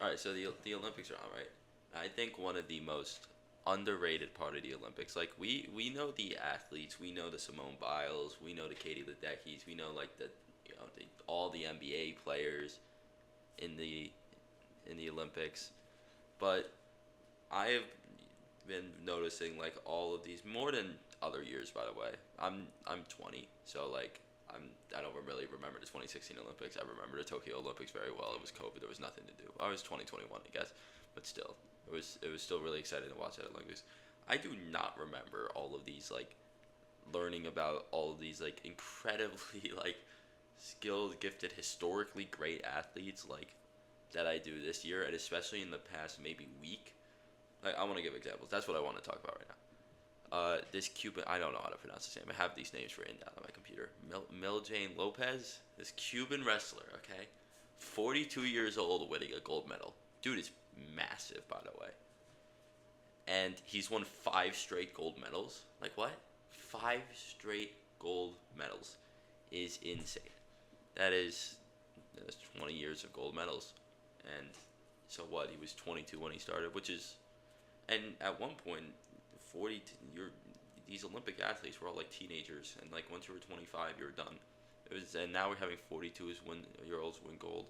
All right, so the Olympics are on, right? I think one of the most underrated part of the Olympics, like we know the athletes, we know the Simone Biles, we know the Katie Ledeckis, we know like all the NBA players in the Olympics, but I have been noticing like all of these more than other years. By the way, I'm 20, so like I don't really remember the 2016 Olympics. I remember the Tokyo Olympics very well. It was COVID. There was nothing to do. I was 2021, I guess, but still, it was still really exciting to watch that Olympics. I do not remember all of these like learning about all of these like incredibly like skilled, gifted, historically great athletes like that I do this year, and especially in the past maybe week. Like, I want to give examples. That's what I want to talk about right now. This Cuban, I don't know how to pronounce his name. I have these names written down on my computer. Miljane Lopez, this Cuban wrestler, okay? 42 years old, winning a gold medal. Dude is massive, by the way. And he's won five straight gold medals. Like, what? Five straight gold medals is insane. That is that's 20 years of gold medals. And so what? He was 22 when he started, which is, and at one point, 40, you're these Olympic athletes were all like teenagers, and like once you were 25, you were done. And now we're having 42 year olds win gold,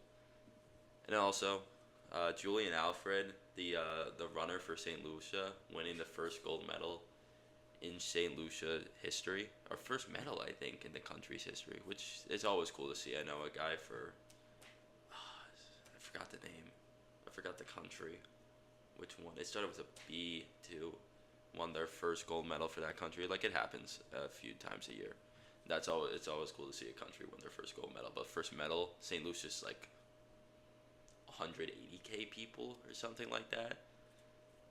and also Julian Alfred, the runner for St. Lucia, winning the first gold medal in St. Lucia history, our first medal I think in the country's history, which is always cool to see. I know a guy for I forgot the name, I forgot the country, which one? It started with a B too. Won their first gold medal for that country. Like it happens a few times a year. That's always It's always cool to see a country win their first gold medal. But first medal, St. Lucia's like 180K people or something like that.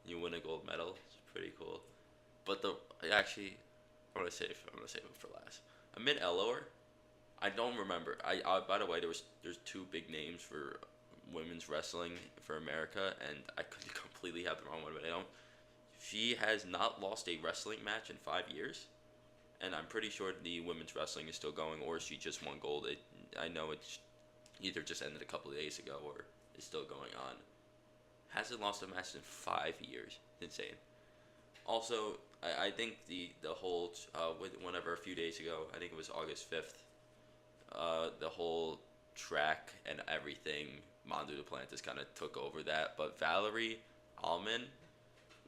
You win a gold medal. It's pretty cool. But the actually, I'm gonna save it for last. Amit Elor. I don't remember. I by the way, there's two big names for women's wrestling for America, and I could completely have the wrong one, but I don't. She has not lost a wrestling match in 5 years, and I'm pretty sure the women's wrestling is still going, or she just won gold. I know it's either just ended a couple of days ago or is still going on. Hasn't lost a match in 5 years. Insane. Also, I think the whole whenever a few days ago, I think it was August 5th, the whole track and everything, Mondo Duplantis kind of took over that. But Valerie Allman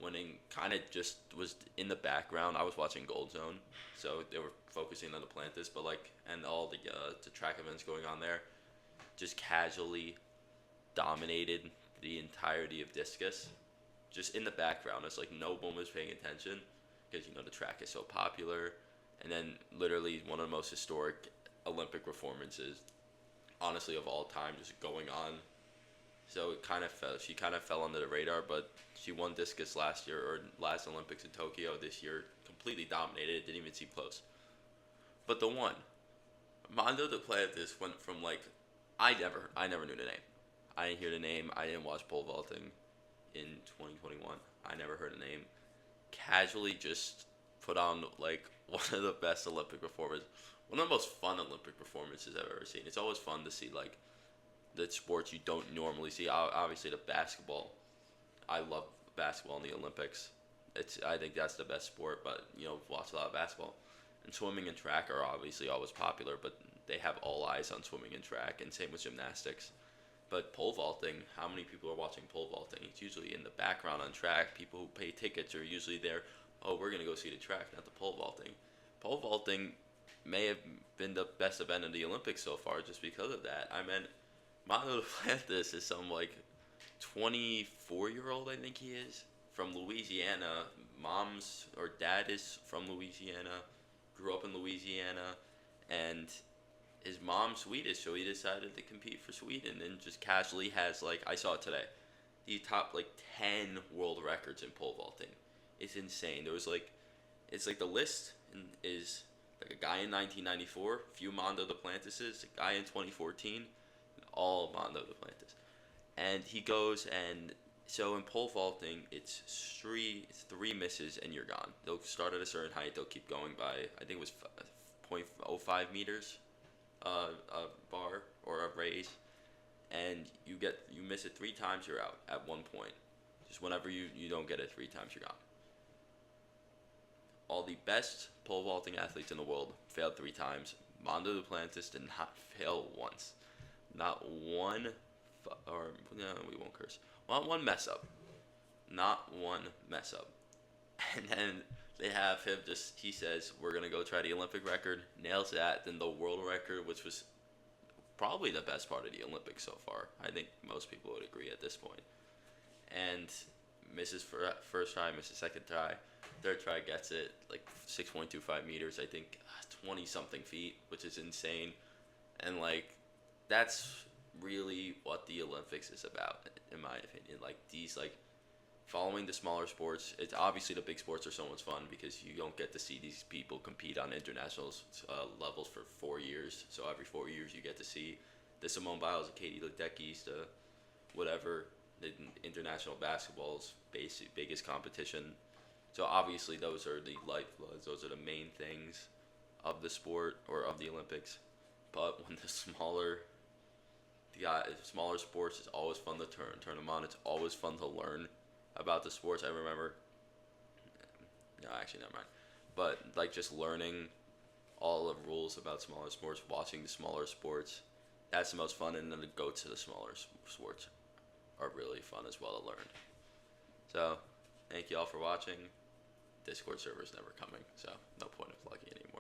winning kind of just was in the background. I was watching Gold Zone, so they were focusing on Duplantis, but like and all the track events going on there, just casually dominated the entirety of discus, just in the background. It's like no one was paying attention because the track is so popular, and then literally one of the most historic Olympic performances, honestly, of all time, just going on. So it kind of fell. She kind of fell under the radar, but she won discus last year or last Olympics in Tokyo. This year, completely dominated. It didn't even seem close. But the one, Mondo Duplantis went from like, I never knew the name. I didn't hear the name. I didn't watch pole vaulting in 2021. I never heard the name. Casually just put on like one of the best Olympic performances, one of the most fun Olympic performances I've ever seen. It's always fun to see like the sports you don't normally see. Obviously, the basketball. I love basketball in the Olympics. I think that's the best sport, but watch a lot of basketball. And swimming and track are obviously always popular, but they have all eyes on swimming and track, and same with gymnastics. But pole vaulting, how many people are watching pole vaulting? It's usually in the background on track. People who pay tickets are usually there. Oh, we're gonna go see the track, not the pole vaulting. Pole vaulting may have been the best event in the Olympics so far just because of that. I mean, Mono Duplantis is some like 24-year-old, I think he is, from Louisiana. Mom's or dad is from Louisiana, grew up in Louisiana, and his mom's Swedish, so he decided to compete for Sweden and just casually has like I saw it today, the top like 10 world records in pole vaulting. It's insane. There was like it's like the list is like a guy in 1994, few Mondo Duplantises, a guy in 2014, all Mondo Duplantis. And he goes and so in pole vaulting, it's three misses and you're gone. They'll start at a certain height. They'll keep going by I think it was 0.05 meters, a bar or a raise, and you miss it 3 times, you're out at one point. Just whenever you don't get it 3 times, you're gone. All the best pole vaulting athletes in the world failed 3 times. Mondo Duplantis did not fail once. Not one, or no, we won't curse. Not one mess up. Not one mess up. And then they have him he says, we're going to go try the Olympic record, nails that, then the world record, which was probably the best part of the Olympics so far. I think most people would agree at this point. And misses first try, misses second try. Third try gets it, like 6.25 meters, I think 20 something feet, which is insane. And like, that's really what the Olympics is about, in my opinion. Like, these, like, following the smaller sports, it's obviously the big sports are so much fun because you don't get to see these people compete on international levels for 4 years. So every 4 years you get to see the Simone Biles, the Katie Ledeckis, the whatever, the international basketball's biggest competition. So obviously those are the lifebloods, those are the main things of the sport or of the Olympics. But when the smaller sports, it's always fun to turn them on. It's always fun to learn about the sports. I remember, no, actually, never mind. But like just learning all the rules about smaller sports, watching the smaller sports, that's the most fun. And then to go to the smaller sports are really fun as well to learn. So, thank you all for watching. Discord server's never coming, so no point of plugging anymore.